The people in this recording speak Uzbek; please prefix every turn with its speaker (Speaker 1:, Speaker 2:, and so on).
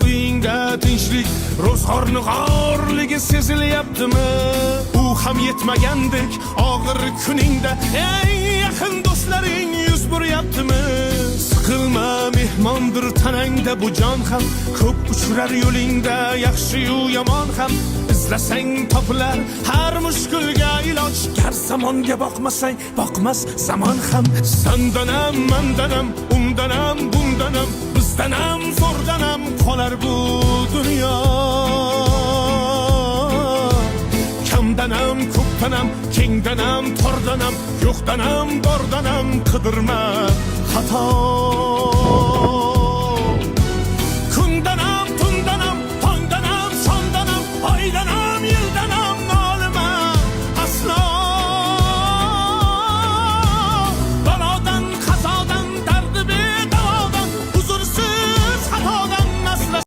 Speaker 1: uyingda tinchlik, ro'zg'orni g'orligi sezilyaptimi? U ham yetmagandek og'ir kuningda eng yaqin do'stlaring yuz buryaptimi? Siqilma, mehmondir tanangda bu jon ham, ko'p uchrar yo'lingda yaxshi-yu yomon ham. İzlasang topilar har mushkulga iloj, gar zamonga boqmasang boqmas zamon ham. Sandanam, mandanam, undanam, bundanam, bizdanam, zo'rdanam qolar bu dunyo. Kamdanam, ko'pdanam, kengdanam, tordanam, yo'qdanam, bordanam, qidirma xato.